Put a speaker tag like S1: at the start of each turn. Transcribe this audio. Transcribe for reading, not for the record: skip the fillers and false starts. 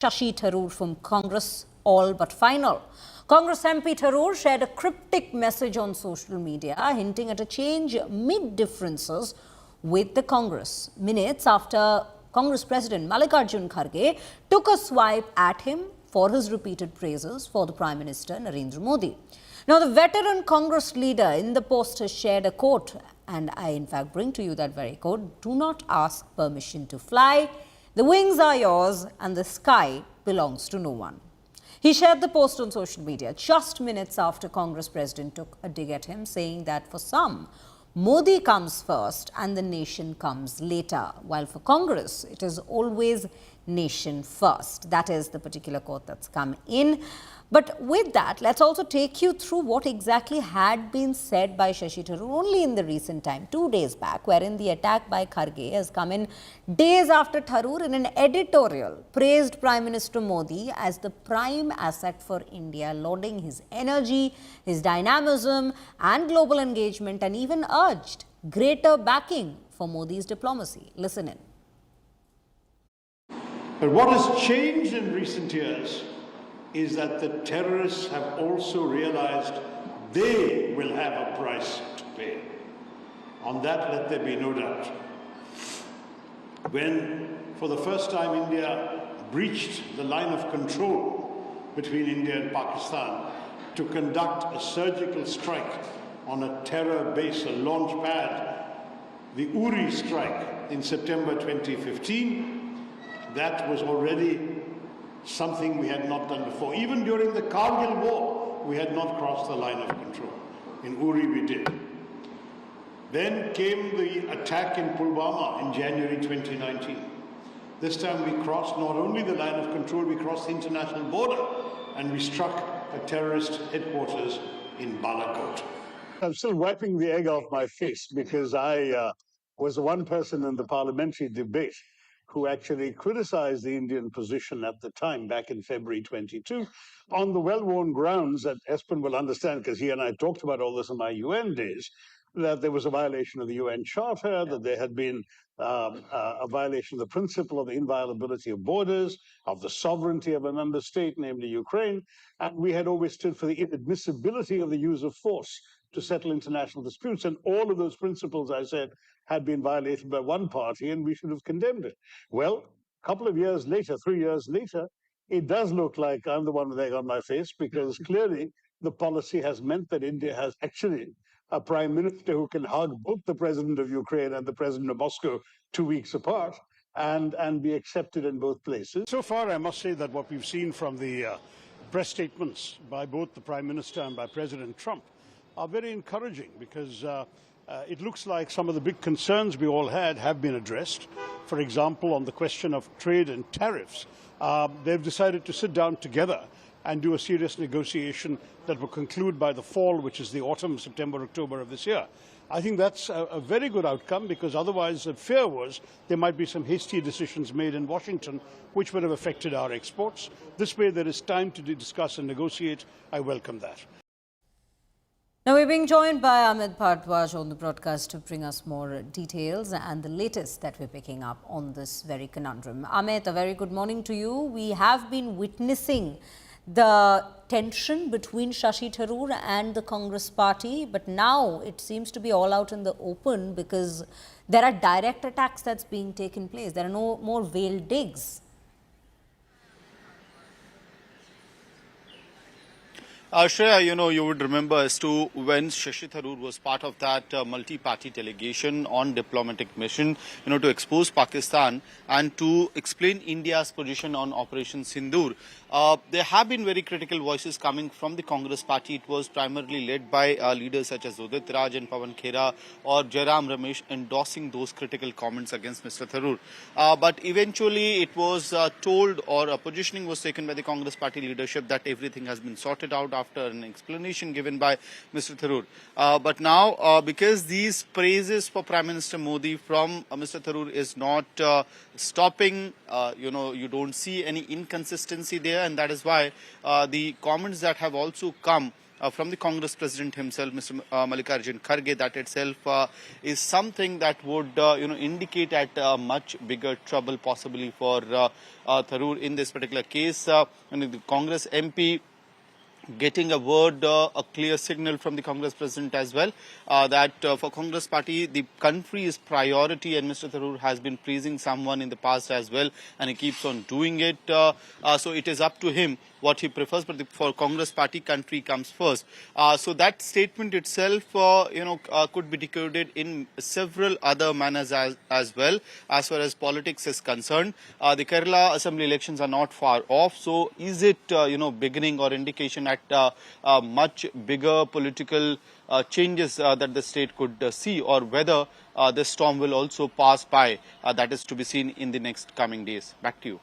S1: Shashi Tharoor from Congress, all but final. Congress MP Tharoor shared a cryptic message on social media hinting at a change mid-differences with the Congress. Minutes after Congress President Mallikarjun Kharge took a swipe at him for his repeated praises for the Prime Minister Narendra Modi. Now, the veteran Congress leader in the post has shared a quote, and I in fact bring to you that very quote: "Do not ask permission to fly. The wings are yours and the sky belongs to no one." He shared the post on social media just minutes after Congress President took a dig at him, saying that for some, Modi comes first and the nation comes later, while for Congress, it is always nation first. That is the particular quote that's come in. But with that, let's also take you through what exactly had been said by Shashi Tharoor only in the recent time, 2 days back, wherein the attack by Kharge has come in days after Tharoor in an editorial praised Prime Minister Modi as the prime asset for India, lauding his energy, his dynamism and global engagement, and even urged greater backing for Modi's diplomacy. Listen in.
S2: But what has changed in recent years is that the terrorists have also realized they will have a price to pay. On that, let there be no doubt. When, for the first time, India breached the line of control between India and Pakistan to conduct a surgical strike on a terror base, a launch pad, the Uri strike in September 2015, that was already something we had not done before. Even during the Kargil war, we had not crossed the line of control. In Uri, we did. Then came the attack in Pulwama in January 2019. This time we crossed not only the line of control, we crossed the international border and we struck a terrorist headquarters in Balakot.
S3: I'm still wiping the egg off my face because I was the one person in the parliamentary debate who actually criticized the Indian position at the time, back in February 22, on the well-worn grounds that Espen will understand, because he and I talked about all this in my UN days, that there was a violation of the UN Charter, that there had been a violation of the principle of the inviolability of borders, of the sovereignty of a member state, namely Ukraine, and we had always stood for the inadmissibility of the use of force to settle international disputes, and all of those principles, I said, had been violated by one party, and we should have condemned it. Well, a couple of years later, 3 years later, it does look like I'm the one with egg on my face, because clearly the policy has meant that India has actually a prime minister who can hug both the president of Ukraine and the president of Moscow 2 weeks apart and be accepted in both places.
S2: So far, I must say that what we've seen from the press statements by both the Prime Minister and by President Trump are very encouraging, because it looks like some of the big concerns we all had have been addressed. For example, on the question of trade and tariffs, they've decided to sit down together and do a serious negotiation that will conclude by the fall, which is the autumn, September, October of this year. I think that's a very good outcome, because otherwise the fear was there might be some hasty decisions made in Washington which would have affected our exports. This way there is time to discuss and negotiate. I welcome that.
S1: Now, we're being joined by Amit Bhardwaj on the broadcast to bring us more details and the latest that we're picking up on this very conundrum. Amit, a very good morning to you. We have been witnessing the tension between Shashi Tharoor and the Congress party, but now it seems to be all out in the open, because there are direct attacks that's being taken place. There are no more veiled digs.
S4: Shreya, you would remember as to when Shashi Tharoor was part of that multi-party delegation on diplomatic mission, to expose Pakistan and to explain India's position on Operation Sindoor. There have been very critical voices coming from the Congress party. It was primarily led by leaders such as Udit Raj and Pawan Khera or Jairam Ramesh endorsing those critical comments against Mr. Tharoor. But eventually it was told, or a positioning was taken by the Congress party leadership, that everything has been sorted out after an explanation given by Mr. Tharoor. But now, because these praises for Prime Minister Modi from Mr. Tharoor is not stopping, you don't see any inconsistency there, and that is why the comments that have also come from the Congress president himself, Mr. Mallikarjun Kharge, that itself is something that would indicate at much bigger trouble possibly for Tharoor in this particular case. The Congress MP getting a word, a clear signal from the Congress president as well, that for Congress party, the country is priority, and Mr. Tharoor has been praising someone in the past as well, and he keeps on doing it. So it is up to him what he prefers, but for Congress party, country comes first. So that statement itself, could be decoded in several other manners as well, as far as politics is concerned. The Kerala Assembly elections are not far off, so is it, beginning or indication at much bigger political changes that the state could see, or whether this storm will also pass by? That is to be seen in the next coming days. Back to you.